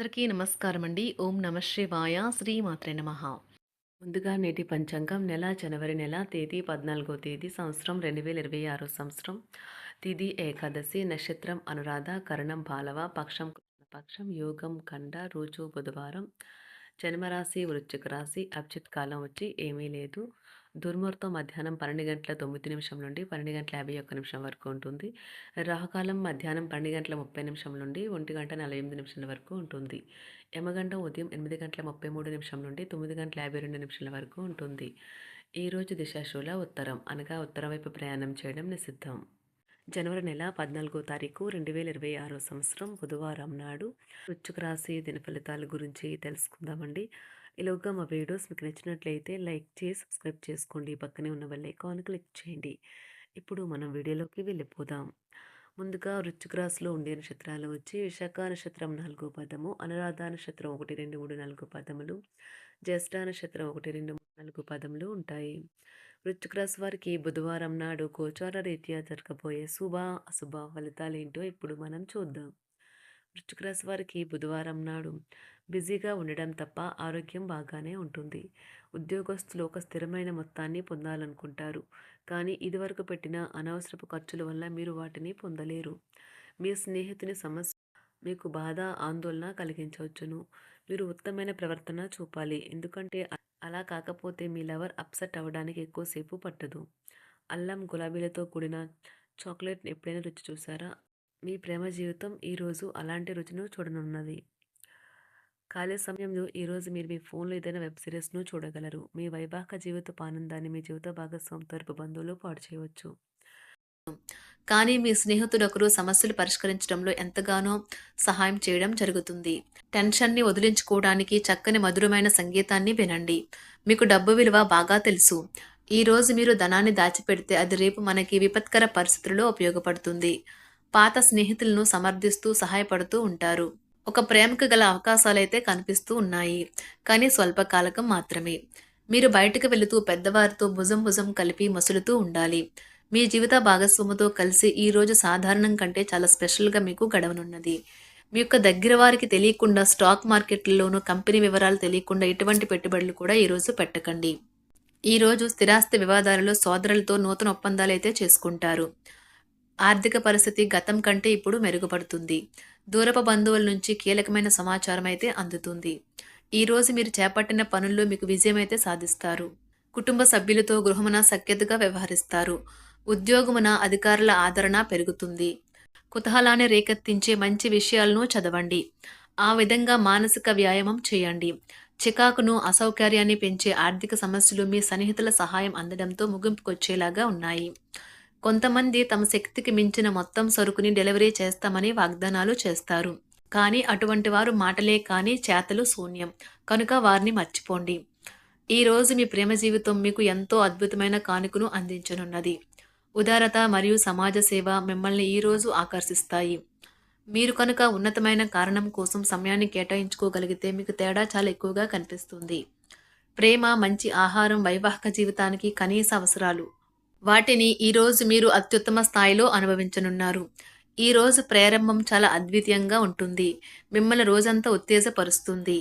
అందరికీ నమస్కారం అండి. ఓం నమ శివాయ. శ్రీమాత్రే నమః. ముందుగా నేటి పంచాంగం నెల జనవరి నెల తేదీ 14వ తేదీ సంవత్సరం 2026 సంవత్సరం. తిథి ఏకాదశి, నక్షత్రం అనురాధ, కరణం బాలవ, పక్షం పక్షం, యోగం ఖండ, రోజు బుధవారం. జన్మరాశి వృశ్చిక రాశి. అభిజిత్ కాలం వచ్చి ఏమీ లేదు. దుర్ముహూర్తం మధ్యాహ్నం 12 గంటల 9 నిమిషం నుండి 12 గంటల 51 నిమిషం వరకు ఉంటుంది. రాహుకాలం మధ్యాహ్నం 12 గంటల 30 నిమిషం నుండి 1 గంట 48 నిమిషాల వరకు ఉంటుంది. యమగండం ఉదయం 8 గంటల 33 నిమిషం నుండి 9 గంటల 52 నిమిషాల వరకు ఉంటుంది. ఈరోజు దిశాశూల ఉత్తరం, అనగా ఉత్తరం వైపు ప్రయాణం చేయడం నిషిద్ధం. జనవరి నెల 14వ తారీఖు 2026 సంవత్సరం బుధవారం నాడు వృశ్చిక రాశి దిన ఫలితాల గురించి తెలుసుకుందామండి. ఈలోగా మా వీడియోస్ మీకు నచ్చినట్లయితే లైక్ చేసి సబ్స్క్రైబ్ చేసుకోండి. పక్కనే ఉన్న బెల్ ఐకాన్ క్లిక్ చేయండి. ఇప్పుడు మనం వీడియోలోకి వెళ్ళిపోదాం. ముందుగా వృశ్చిక రాశిలో ఉండే నక్షత్రాలు వచ్చి విశాఖ నక్షత్రం 4వ పదము, అనురాధ నక్షత్రం 1, 2, 3, 4 పదములు, జ్యేష్ఠ నక్షత్రం 1, 2, 3, 4 పదములు ఉంటాయి. వృశ్చిక రాశి వారికి బుధవారం నాడు గోచార రీత్యా జరగబోయే శుభ అశుభ ఫలితాలేంటో ఇప్పుడు మనం చూద్దాం. వృశ్చిక రాశి వారికి బుధవారం నాడు బిజీగా ఉండడం తప్ప ఆరోగ్యం బాగానే ఉంటుంది. ఉద్యోగస్తులు ఒక స్థిరమైన మొత్తాన్ని పొందాలనుకుంటారు, కానీ ఇదివరకు పెట్టిన అనవసరపు ఖర్చుల వల్ల మీరు వాటిని పొందలేరు. మీ స్నేహితుని సమస్య మీకు బాధ, ఆందోళన కలిగించవచ్చును. మీరు ఉత్తమమైన ప్రవర్తన చూపాలి, ఎందుకంటే అలా కాకపోతే మీ లవర్ అప్సెట్ అవ్వడానికి ఎక్కువసేపు పట్టదు. అల్లం, గులాబీలతో కూడిన చాక్లెట్ ఎప్పుడైనా రుచి చూసారా? మీ ప్రేమ జీవితం ఈరోజు అలాంటి రుచిని చూడనున్నది. ఖాళీ సమయంలో ఈరోజు మీరు మీ ఫోన్లో ఏదైనా వెబ్ సిరీస్ను చూడగలరు. మీ వైవాహిక జీవితపు ఆనందాన్ని మీ జీవిత భాగస్వామి తరపు బంధువులు పాడు చేయవచ్చు. కానీ మీ స్నేహితుడొకరు సమస్యలు పరిష్కరించడంలో ఎంతగానో సహాయం చేయడం జరుగుతుంది. టెన్షన్ని వదిలించుకోవడానికి చక్కని మధురమైన సంగీతాన్ని వినండి. మీకు డబ్బు విలువ బాగా తెలుసు. ఈ రోజు మీరు ధనాన్ని దాచిపెడితే అది రేపు మనకి విపత్కర పరిస్థితుల్లో ఉపయోగపడుతుంది. పాత స్నేహితులను సమర్థిస్తూ సహాయపడుతూ ఉంటారు. ఒక ప్రేమకు గల అవకాశాలైతే కనిపిస్తూ ఉన్నాయి, కానీ స్వల్పకాలకం మాత్రమే. మీరు బయటకు వెళుతూ పెద్దవారితో భుజం భుజం కలిపి మసులుతూ ఉండాలి. మీ జీవిత భాగస్వామితో కలిసి ఈ రోజు సాధారణం కంటే చాలా స్పెషల్గా మీకు గడవనున్నది. మీ యొక్క దగ్గర వారికి తెలియకుండా స్టాక్ మార్కెట్లలోనూ కంపెనీ వివరాలు తెలియకుండా ఎటువంటి పెట్టుబడులు కూడా ఈరోజు పెట్టకండి. ఈరోజు స్థిరాస్తి వివాదాలలో సోదరులతో నూతన ఒప్పందాలు అయితే చేసుకుంటారు. ఆర్థిక పరిస్థితి గతం కంటే ఇప్పుడు మెరుగుపడుతుంది. దూరపు బంధువుల నుంచి కీలకమైన సమాచారం అయితే అందుతుంది. ఈరోజు మీరు చేపట్టిన పనుల్లో మీకు విజయం అయితే సాధిస్తారు. కుటుంబ సభ్యులతో గృహమున సఖ్యతగా వ్యవహరిస్తారు. ఉద్యోగమున అధికారుల ఆదరణ పెరుగుతుంది. కుతూహలాన్ని రేకెత్తించే మంచి విషయాలను చదవండి. ఆ విధంగా మానసిక వ్యాయామం చేయండి. చికాకును, అసౌకర్యాన్ని పెంచే ఆర్థిక సమస్యలు మీ సన్నిహితుల సహాయం అందడంతో ముగింపుకొచ్చేలాగా ఉన్నాయి. కొంతమంది తమ శక్తికి మించిన మొత్తం సరుకుని డెలివరీ చేస్తామని వాగ్దానాలు చేస్తారు, కానీ అటువంటి వారు మాటలే కానీ చేతలు శూన్యం, కనుక వారిని మర్చిపోండి. ఈ రోజు మీ ప్రేమ జీవితం మీకు ఎంతో అద్భుతమైన కానుకను అందించనున్నది. ఉదారత మరియు సమాజ సేవ మిమ్మల్ని ఈరోజు ఆకర్షిస్తాయి. మీరు కనుక ఉన్నతమైన కారణం కోసం సమయాన్ని కేటాయించుకోగలిగితే మీకు తేడా చాలా ఎక్కువగా కనిపిస్తుంది. ప్రేమ, మంచి ఆహారం వైవాహిక జీవితానికి కనీస అవసరాలు. వాటిని ఈరోజు మీరు అత్యుత్తమ స్థాయిలో అనుభవించనున్నారు. ఈ రోజు ప్రారంభం చాలా అద్వితీయంగా ఉంటుంది. మిమ్మల్ని రోజంతా ఉత్తేజపరుస్తుంది.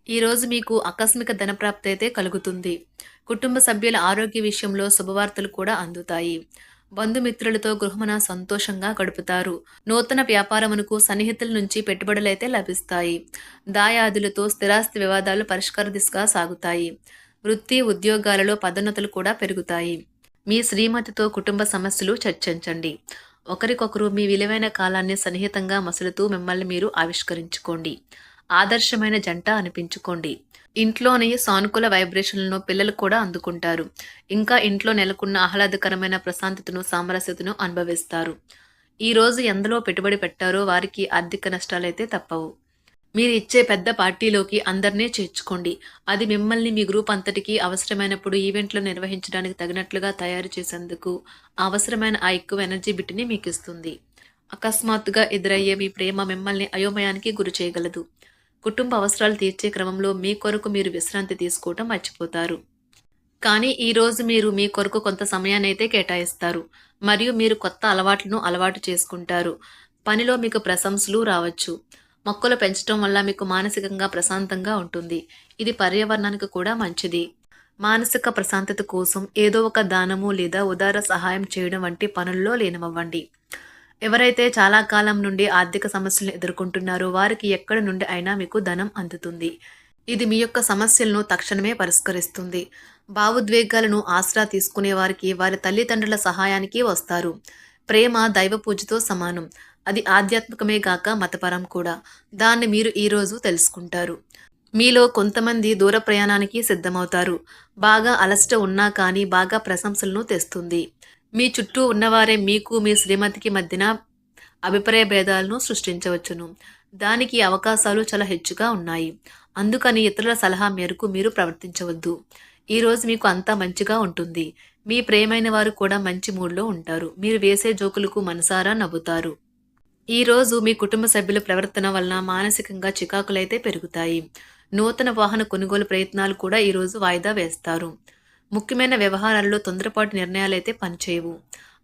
ఈరోజు మీకు ఆకస్మిక ధనప్రాప్తి అయితే కలుగుతుంది. కుటుంబ సభ్యుల ఆరోగ్య విషయంలో శుభవార్తలు కూడా అందుతాయి. బంధుమిత్రులతో గృహమున సంతోషంగా గడుపుతారు. నూతన వ్యాపారమునకు సన్నిహితుల నుంచి పెట్టుబడులైతే లభిస్తాయి. దాయాదులతో స్థిరాస్తి వివాదాలు పరిష్కార దిశగా సాగుతాయి. వృత్తి, ఉద్యోగాలలో పదోన్నతులు కూడా పెరుగుతాయి. మీ శ్రీమతితో కుటుంబ సమస్యలు చర్చించండి. ఒకరికొకరు మీ విలువైన కాలాన్ని సన్నిహితంగా మసులుతూ మిమ్మల్ని మీరు ఆవిష్కరించుకోండి. ఆదర్శమైన జంట అనిపించుకోండి. ఇంట్లోని సానుకూల వైబ్రేషన్లను పిల్లలు కూడా అందుకుంటారు. ఇంకా ఇంట్లో నెలకొన్న ఆహ్లాదకరమైన ప్రశాంతతను, సామరస్యతను అనుభవిస్తారు. ఈ రోజు ఎందులో పెట్టుబడి పెట్టారో వారికి ఆర్థిక నష్టాలైతే తప్పవు. మీరు ఇచ్చే పెద్ద పార్టీలోకి అందరినీ చేర్చుకోండి. అది మిమ్మల్ని మీ గ్రూప్ అంతటికీ అవసరమైనప్పుడు ఈవెంట్లు నిర్వహించడానికి తగినట్లుగా తయారు చేసేందుకు అవసరమైన ఆ ఎక్కువ ఎనర్జీ బిట్ని మీకు ఇస్తుంది. అకస్మాత్తుగా ఎదురయ్యే మీ ప్రేమ మిమ్మల్ని అయోమయానికి గురి చేయగలదు. కుటుంబ అవసరాలు తీర్చే క్రమంలో మీ కొరకు మీరు విశ్రాంతి తీసుకోవటం మర్చిపోతారు. కానీ ఈరోజు మీరు మీ కొరకు కొంత సమయాన్ని అయితే కేటాయిస్తారు, మరియు మీరు కొత్త అలవాట్లను అలవాటు చేసుకుంటారు. పనిలో మీకు ప్రశంసలు రావచ్చు. మొక్కలు పెంచడం వల్ల మీకు మానసికంగా ప్రశాంతంగా ఉంటుంది. ఇది పర్యావరణానికి కూడా మంచిది. మానసిక ప్రశాంతత కోసం ఏదో ఒక దానము లేదా ఉదార సహాయం చేయడం వంటి పనుల్లో లీనమవ్వండి. ఎవరైతే చాలా కాలం నుండి ఆర్థిక సమస్యలను ఎదుర్కొంటున్నారో వారికి ఎక్కడి నుండి అయినా మీకు ధనం అందుతుంది. ఇది మీ యొక్క సమస్యలను తక్షణమే పరిష్కరిస్తుంది. భావోద్వేగాలను ఆసరా తీసుకునే వారికి వారి తల్లిదండ్రుల సహాయానికి వస్తారు. ప్రేమ దైవ పూజతో సమానం. అది ఆధ్యాత్మికమే గాక మతపరం కూడా. దాన్ని మీరు ఈరోజు తెలుసుకుంటారు. మీలో కొంతమంది దూర ప్రయాణానికి సిద్ధమవుతారు. బాగా అలసట ఉన్నా కానీ బాగా ప్రశంసలను తెస్తుంది. మీ చుట్టూ ఉన్నవారే మీకు మీ శ్రీమతికి మధ్యన అభిప్రాయ భేదాలను సృష్టించవచ్చును. దానికి అవకాశాలు చాలా హెచ్చుగా ఉన్నాయి. అందుకని ఇతరుల సలహా మేరకు మీరు ప్రవర్తించవద్దు. ఈరోజు మీకు అంతా మంచిగా ఉంటుంది. మీ ప్రియమైన వారు కూడా మంచి మూడ్లో ఉంటారు. మీరు వేసే జోకులకు మనసారా నవ్వుతారు. ఈరోజు మీ కుటుంబ సభ్యుల ప్రవర్తన వలన మానసికంగా చికాకులైతే పెరుగుతాయి. నూతన వాహన కొనుగోలు ప్రయత్నాలు కూడా ఈరోజు వాయిదా వేస్తారు. ముఖ్యమైన వ్యవహారాల్లో తొందరపాటు నిర్ణయాలైతే పనిచేయవు.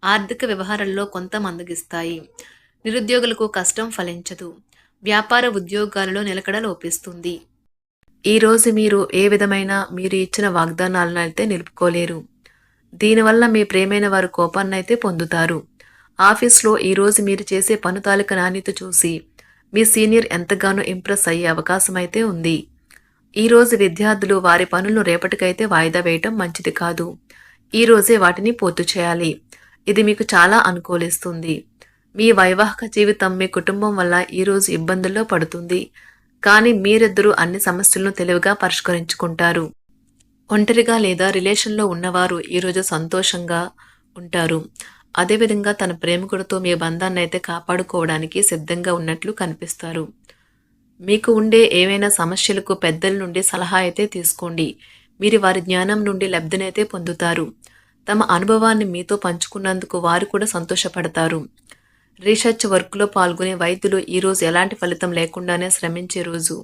ఆర్థిక వ్యవహారాల్లో కొంత మందగిస్తాయి. నిరుద్యోగులకు కష్టం ఫలించదు. వ్యాపార ఉద్యోగాలలో నిలకడ లోపిస్తుంది. ఈరోజు మీరు ఏ విధమైన మీరు ఇచ్చిన వాగ్దానాలను అయితే నిలుపుకోలేరు. దీనివల్ల మీ ప్రేమైన వారు కోపాన్నైతే పొందుతారు. ఆఫీస్లో ఈరోజు మీరు చేసే పను తాలూక నాణ్యత చూసి మీ సీనియర్ ఎంతగానో ఇంప్రెస్ అయ్యే అవకాశం అయితే ఉంది. ఈరోజు విద్యార్థులు వారి పనులను రేపటికైతే వాయిదా వేయటం మంచిది కాదు. ఈరోజే వాటిని పూర్తి చేయాలి. ఇది మీకు చాలా అనుకూలిస్తుంది. మీ వైవాహిక జీవితం మీ కుటుంబం వల్ల ఈరోజు ఇబ్బందుల్లో పడుతుంది. కానీ మీరిద్దరూ అన్ని సమస్యలను తెలివిగా పరిష్కరించుకుంటారు. ఒంటరిగా లేదా రిలేషన్లో ఉన్నవారు ఈరోజు సంతోషంగా ఉంటారు. అదేవిధంగా తన ప్రేమికుడితో మీ బంధాన్ని అయితే కాపాడుకోవడానికి సిద్ధంగా ఉన్నట్లు కనిపిస్తారు. మీకు ఉండే ఏవైనా సమస్యలకు పెద్దల నుండి సలహా అయితే తీసుకోండి. మీరు వారి జ్ఞానం నుండి లబ్ధినైతే పొందుతారు. తమ అనుభవాన్ని మీతో పంచుకున్నందుకు వారు కూడా సంతోషపడతారు. రీసెర్చ్ వర్క్లో పాల్గొనే వైద్యులు ఈరోజు ఎలాంటి ఫలితం లేకుండానే శ్రమించే రోజు.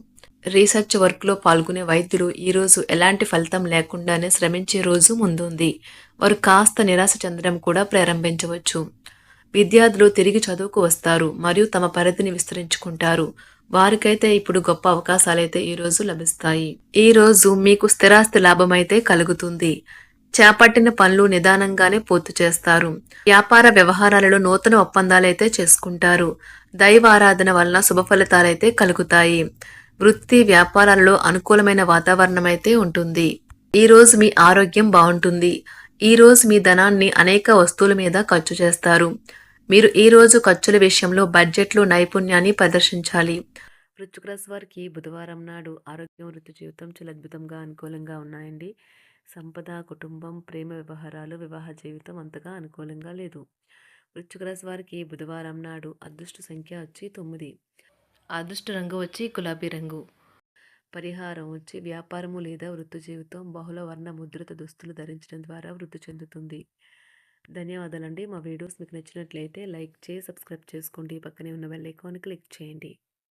రీసెర్చ్ వర్క్లో పాల్గొనే వైద్యులు ఈరోజు ఎలాంటి ఫలితం లేకుండానే శ్రమించే రోజు ముందుంది. వారు కాస్త నిరాశ చెందడం కూడా ప్రారంభించవచ్చు. విద్యార్థులు తిరిగి చదువుకు వస్తారు మరియు తమ పరిధిని విస్తరించుకుంటారు. వారికైతే ఇప్పుడు గొప్ప అవకాశాలైతే ఈరోజు లభిస్తాయి. ఈరోజు మీకు స్థిరాస్తి లాభమైతే కలుగుతుంది. చేపట్టిన పనులు నిదానంగానే పూర్తి చేస్తారు. వ్యాపార వ్యవహారాలలో నూతన ఒప్పందాలైతే చేసుకుంటారు. దైవ ఆరాధన వలన శుభ ఫలితాలైతే కలుగుతాయి. వృత్తి వ్యాపారాలలో అనుకూలమైన వాతావరణం అయితే ఉంటుంది. ఈరోజు మీ ఆరోగ్యం బాగుంటుంది. ఈరోజు మీ ధనాన్ని అనేక వస్తువుల మీద ఖర్చు చేస్తారు. మీరు ఈరోజు ఖర్చుల విషయంలో బడ్జెట్లో నైపుణ్యాన్ని ప్రదర్శించాలి. వృశ్చిక రాశి వారికి బుధవారం నాడు ఆరోగ్యం, వృత్తి జీవితం చాలా అద్భుతంగా అనుకూలంగా ఉన్నాయండి. సంపద, కుటుంబం, ప్రేమ వ్యవహారాలు, వివాహ జీవితం అంతగా అనుకూలంగా లేదు. వృశ్చిక రాశి వారికి బుధవారం నాడు అదృష్ట సంఖ్య వచ్చి 9. అదృష్ట రంగు వచ్చి గులాబీ రంగు. పరిహారం వచ్చి వ్యాపారము లేదా వృత్తి జీవితం బహుళ వర్ణ ముద్రిత దుస్తులు ధరించడం ద్వారా వృద్ధి చెందుతుంది. ధన్యవాదాలండి. మా వీడియోస్ మీకు నచ్చినట్లయితే లైక్ చేసి సబ్స్క్రైబ్ చేసుకోండి. పక్కనే ఉన్న బెల్ ఐకాన్ క్లిక్ చేయండి.